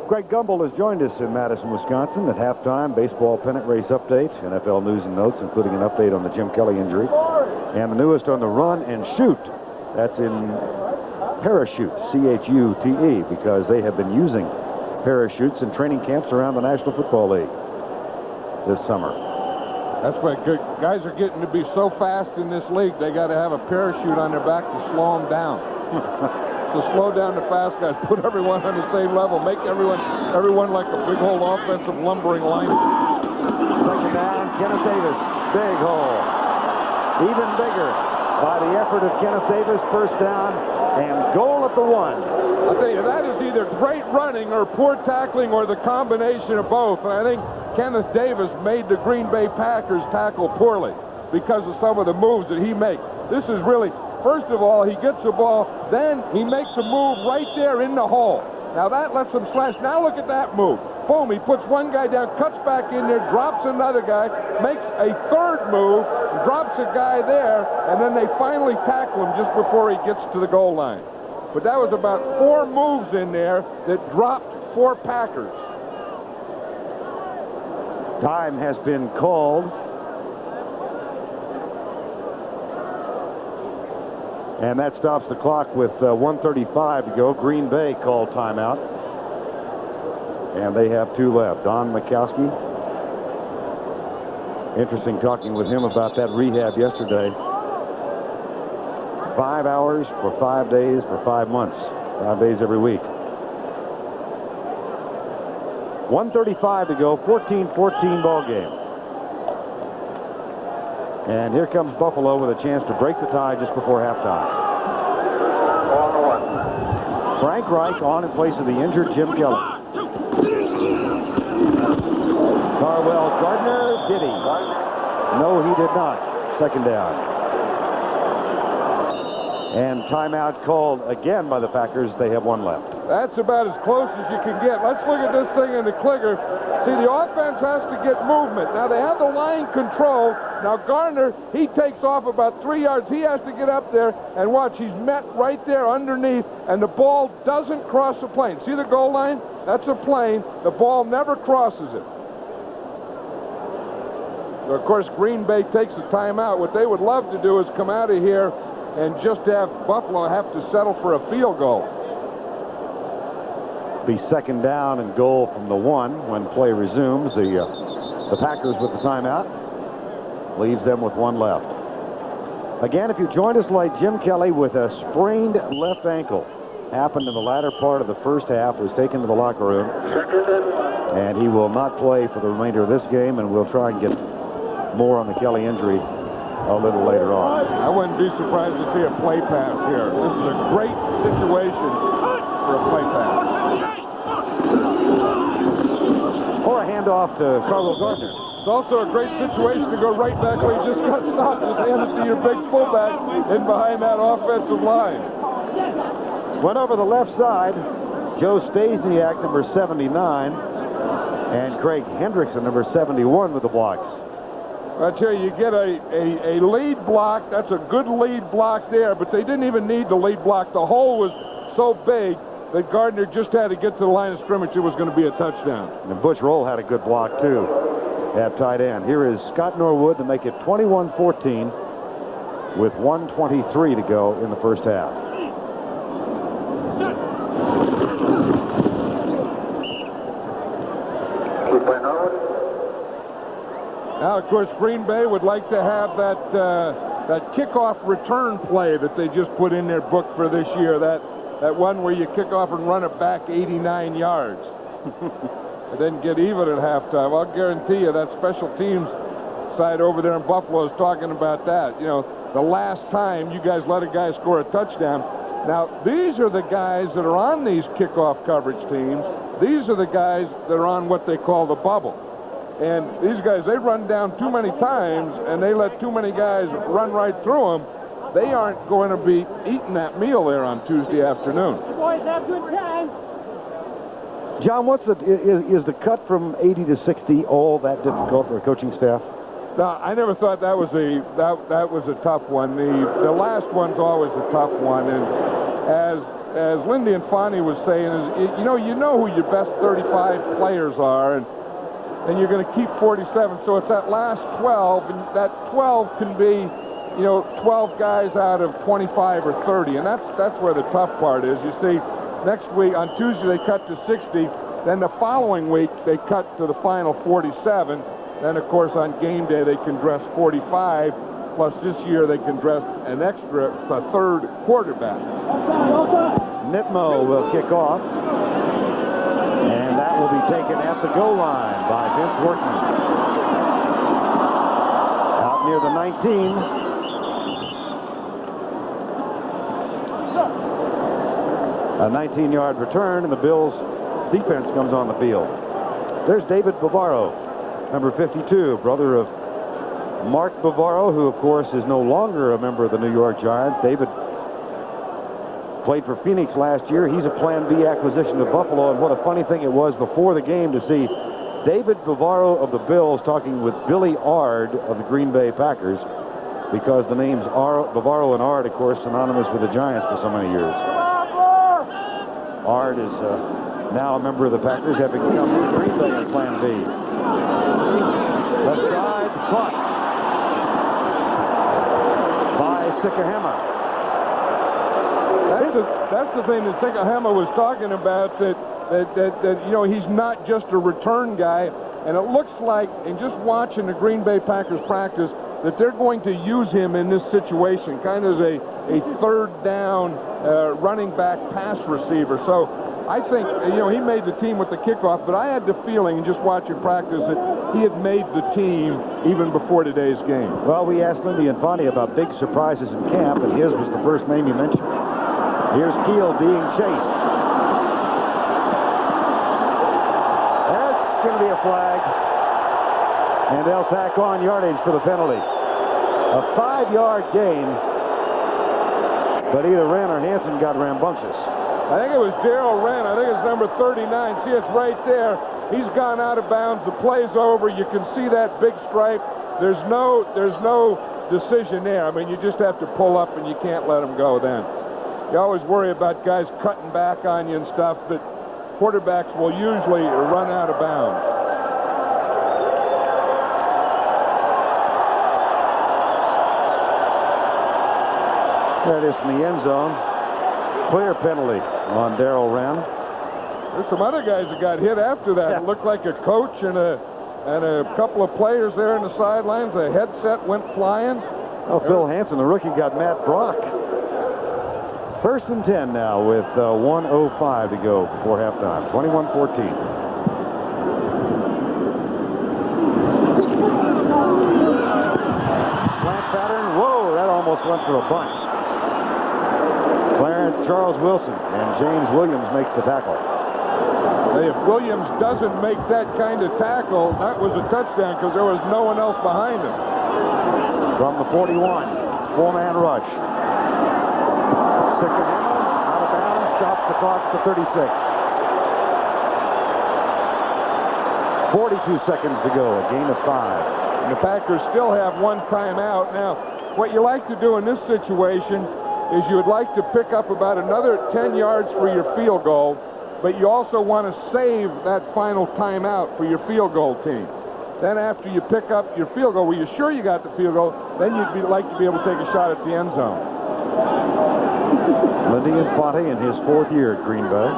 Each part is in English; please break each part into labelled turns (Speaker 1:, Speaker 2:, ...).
Speaker 1: Greg Gumbel has joined us in Madison, Wisconsin at halftime. Baseball pennant race update, NFL news and notes, including an update on the Jim Kelly injury. And the newest on the run and shoot. That's in parachute, C-H-U-T-E, because they have been using parachutes in training camps around the National Football League this summer.
Speaker 2: That's why good guys are getting to be so fast in this league, they got to have a parachute on their back to slow them down. To slow down the fast guys, put everyone on the same level, make everyone like a big old offensive lumbering lineman.
Speaker 1: Second down, Kenneth Davis, big hole. Even bigger by the effort of Kenneth Davis. First down and goal at the 1.
Speaker 2: I'll tell you, that is either great running or poor tackling or the combination of both. And I think Kenneth Davis made the Green Bay Packers tackle poorly because of some of the moves that he makes. This is really, first of all, he gets the ball, then he makes a move right there in the hole. Now that lets him slash. Now look at that move. Boom, he puts one guy down, cuts back in there, drops another guy, makes a third move, drops a guy there, and then they finally tackle him just before he gets to the goal line. But that was about 4 moves in there that dropped 4 Packers.
Speaker 1: Time has been called. And that stops the clock with 1:35 to go. Green Bay called timeout. And they have 2 left. Don Mikowski. Interesting talking with him about that rehab yesterday. 5 hours for 5 days for 5 months. 5 days every week. 1:35 to go. 14-14 ball game. And here comes Buffalo with a chance to break the tie just before halftime. Frank Reich on in place of the injured Jim Kelly. Carwell Gardner, did he? No, he did not. Second down. And timeout called again by the Packers. They have 1 left.
Speaker 2: That's about as close as you can get. Let's look at this thing in the clicker. See, the offense has to get movement. Now, they have the line control. Now, Gardner, he takes off about 3 yards. He has to get up there and watch. He's met right there underneath, and the ball doesn't cross the plane. See the goal line? That's a plane. The ball never crosses it. So, of course, Green Bay takes a timeout. What they would love to do is come out of here and just have Buffalo have to settle for a field goal.
Speaker 1: Be second down and goal from the 1 when play resumes. The Packers with the timeout leaves them with 1 left. Again, if you joined us late, Jim Kelly with a sprained left ankle. Happened in the latter part of the first half, was taken to the locker room. And he will not play for the remainder of this game, and we'll try and get more on the Kelly injury a little later on.
Speaker 2: I wouldn't be surprised to see a play pass here. This is a great situation for a play pass.
Speaker 1: Or a handoff to Carwell Gardner.
Speaker 2: It's also a great situation to go right back where you just got stopped. Just hand it to your big fullback in behind that offensive line.
Speaker 1: Went over the left side. Joe Stasiak, number 79, and Craig Hendrickson, number 71, with the blocks.
Speaker 2: I tell you, you get a lead block. That's a good lead block there, but they didn't even need the lead block. The hole was so big that Gardner just had to get to the line of scrimmage. It was going to be a touchdown.
Speaker 1: And Butch Roll had a good block, too, at tight end. Here is Scott Norwood to make it 21-14 with 1:23 to go in the first half.
Speaker 2: Now, of course, Green Bay would like to have that kickoff return play that they just put in their book for this year. That one where you kick off and run it back 89 yards. And then get even at halftime. I'll guarantee you that special teams side over there in Buffalo is talking about that. You know, the last time you guys let a guy score a touchdown. Now, these are the guys that are on these kickoff coverage teams. These are the guys that are on what they call the bubble. And these guys, they run down too many times, and they let too many guys run right through them. They aren't going to be eating that meal there on Tuesday afternoon.
Speaker 3: The boys have good time.
Speaker 1: John, is the cut from 80 to 60 all that difficult for a coaching staff?
Speaker 2: No, I never thought that was a tough one. The last one's always a tough one, and as Lindy and Fonnie was saying, is you know who your best 35 players are, and you're going to keep 47. So it's that last 12, and that 12 can be, 12 guys out of 25 or 30, and that's where the tough part is. You see, next week on Tuesday they cut to 60. Then the following week they cut to the final 47. Then of course on game day they can dress 45. Plus this year they can dress an extra, a third quarterback.
Speaker 1: Nitmo will kick off. And that will be taken at the goal line by Vince Workman. Out near the 19. A 19-yard return, and the Bills' defense comes on the field. There's David Bavaro, number 52, brother of Mark Bavaro, who, of course, is no longer a member of the New York Giants. David played for Phoenix last year. He's a Plan B acquisition of Buffalo, and what a funny thing it was before the game to see David Bavaro of the Bills talking with Billy Ard of the Green Bay Packers, because the names Bavaro and Ard, of course, synonymous with the Giants for so many years. Ard is now a member of the Packers, having come to Green Bay in Plan B. Left side, caught by Sikahema.
Speaker 2: That's the thing that Sikahema was talking about, that he's not just a return guy, and it looks like, in just watching the Green Bay Packers practice, that they're going to use him in this situation, kind of as a third down running back pass receiver. So I think, he made the team with the kickoff, but I had the feeling, just watching practice, that he had made the team even before today's game.
Speaker 1: Well, we asked Lindy and Fonnie about big surprises in camp, and his was the first name you mentioned. Here's Keel being chased. That's going to be a flag. And they'll tack on yardage for the penalty. A 5-yard gain, but either Wren or Hansen got rambunctious.
Speaker 2: I think it was Darrell Wren. I think it's number 39. See, it's right there. He's gone out of bounds. The play's over. You can see that big stripe. There's no decision there. I mean, you just have to pull up, and you can't let him go then. You always worry about guys cutting back on you and stuff, but quarterbacks will usually run out of bounds.
Speaker 1: There it is from the end zone. Clear penalty on Darrell Wren.
Speaker 2: There's some other guys that got hit after that.
Speaker 1: Yeah.
Speaker 2: It looked like a coach and a couple of players there in the sidelines. A headset went flying.
Speaker 1: Oh, Phil Hansen, the rookie, got Matt Brock. First and 10 now with 1:05 to go before halftime. 21-14. Slant pattern. Whoa, that almost went for a bunch. Charles Wilson and James Williams makes the tackle.
Speaker 2: Hey, if Williams doesn't make that kind of tackle, that was a touchdown, because there was no one else behind him.
Speaker 1: From the 41, four-man rush. Sikahema out of bounds, stops the clock at the 36. 42 seconds to go, a gain of 5.
Speaker 2: And the Packers still have one timeout. Now, what you like to do in this situation is you would like to pick up about another 10 yards for your field goal, but you also want to save that final timeout for your field goal team. Then after you pick up your field goal, where you're sure you got the field goal, then you'd like to be able to take a shot at the end zone.
Speaker 1: Lindy and Fonte in his 4th year at Green Bay.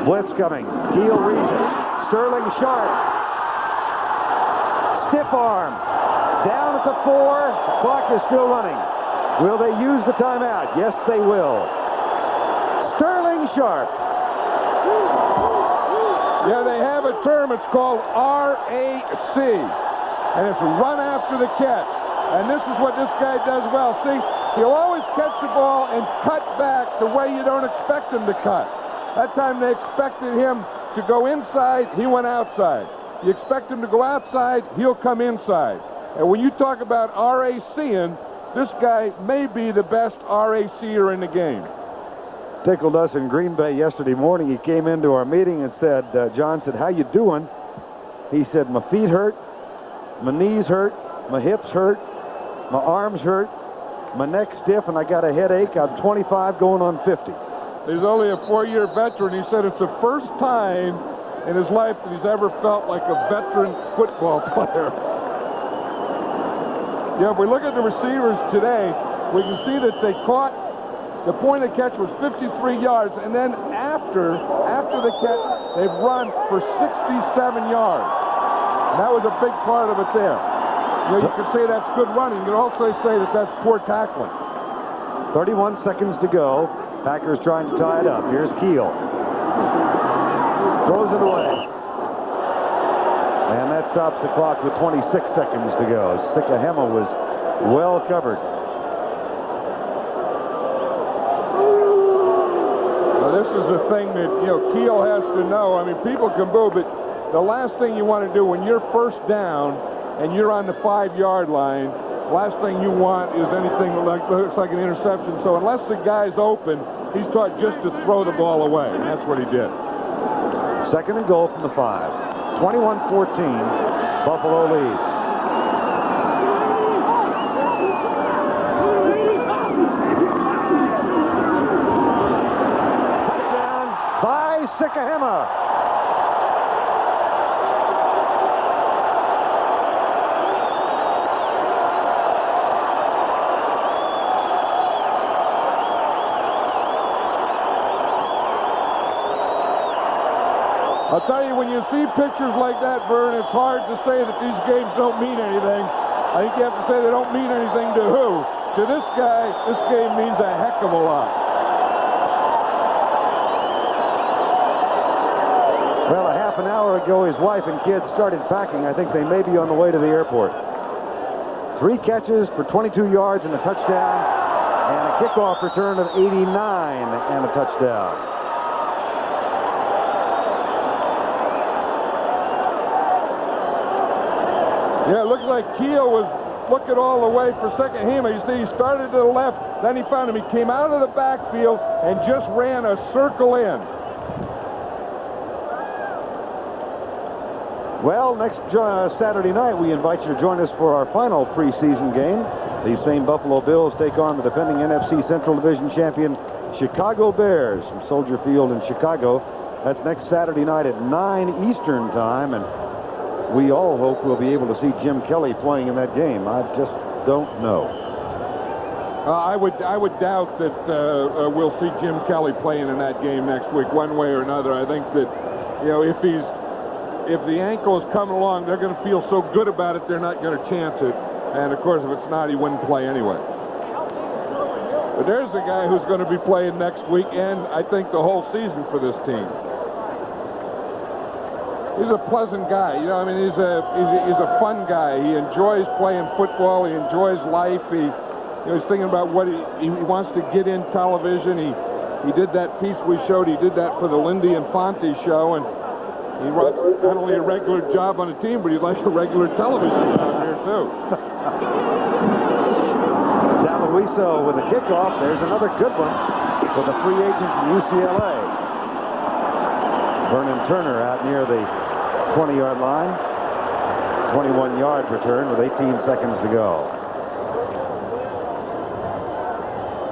Speaker 1: Blitz coming. Keel reads it. Sterling Sharp. Stiff arm. Down at the 4. The clock is still running. Will they use the timeout? Yes, they will. Sterling Sharp.
Speaker 2: Yeah, they have a term. It's called RAC. And it's run after the catch. And this is what this guy does well. See, he'll always catch the ball and cut back the way you don't expect him to cut. That time they expected him to go inside, he went outside. You expect him to go outside, he'll come inside. And when you talk about RACing, this guy may be the best RACer in the game.
Speaker 1: Tickled us in Green Bay yesterday morning. He came into our meeting and said, John said, "How you doing?" He said, "My feet hurt, my knees hurt, my hips hurt, my arms hurt, My neck's stiff and I got a headache. I'm 25 going on 50.
Speaker 2: He's only a 4-year veteran. He said it's the first time in his life that he's ever felt like a veteran football player. Yeah, if we look at the receivers today, we can see that they caught, the point of catch was 53 yards, and then after the catch, they've run for 67 yards. And that was a big part of it there. You know, you could say that's good running. You can also say that that's poor tackling.
Speaker 1: 31 seconds to go. Packers trying to tie it up. Here's Keel. Throws it away. And that stops the clock with 26 seconds to go. Sikahema was well covered.
Speaker 2: Well, this is the thing that, you know, Keel has to know. I mean, people can boo, but the last thing you want to do when you're first down and you're on the 5-yard line, last thing you want is anything that looks like an interception. So unless the guy's open, he's taught just to throw the ball away, and that's what he did.
Speaker 1: Second and goal from the 5. 21-14. Buffalo leads. Touchdown by Sikahema.
Speaker 2: I'll tell you, when you see pictures like that, Vern, it's hard to say that these games don't mean anything. I think you have to say they don't mean anything to who? To this guy, this game means a heck of a lot.
Speaker 1: Well, a half an hour ago, his wife and kids started packing. I think they may be on the way to the airport. 3 catches for 22 yards and a touchdown, and a kickoff return of 89 and a touchdown.
Speaker 2: Yeah, it looked like Keel was looking all the way for Sikahema. You see, he started to the left, then he found him. He came out of the backfield and just ran a circle in.
Speaker 1: Well, next Saturday night, we invite you to join us for our final preseason game. These same Buffalo Bills take on the defending NFC Central Division champion Chicago Bears from Soldier Field in Chicago. That's next Saturday night at 9 Eastern time, and we all hope we'll be able to see Jim Kelly playing in that game. I just don't know.
Speaker 2: I would doubt that we'll see Jim Kelly playing in that game next week, one way or another. I think that, you know, if the ankle is coming along, they're going to feel so good about it, they're not going to chance it. And of course, if it's not, he wouldn't play anyway. But there's a guy who's going to be playing next week, and I think the whole season for this team. He's a pleasant guy, you know. I mean, he's a fun guy. He enjoys playing football. He enjoys life. He's thinking about what he wants to get in television. He did that piece we showed. He did that for the Lindy and Fonte show, and he wants not only a regular job on a team, but he'd like a regular television job here too.
Speaker 1: Luiso with a kickoff. There's another good one for the free agent from UCLA. Vernon Turner out near the 20-yard line. 21-yard return with 18 seconds to go.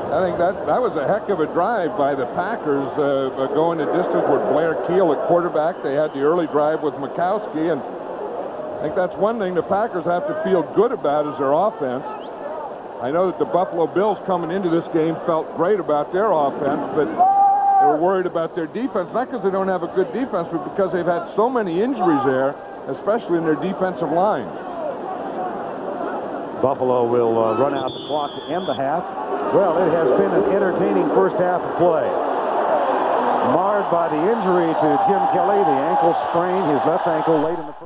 Speaker 2: I think that was a heck of a drive by the Packers, going the distance with Blair Keel at quarterback. They had the early drive with Mikowski, and I think that's one thing the Packers have to feel good about is their offense. I know that the Buffalo Bills coming into this game felt great about their offense, but they were worried about their defense, not because they don't have a good defense, but because they've had so many injuries there, especially in their defensive line.
Speaker 1: Buffalo will run out the clock to end the half. Well, it has been an entertaining first half of play. Marred by the injury to Jim Kelly, the ankle sprain, his left ankle late in the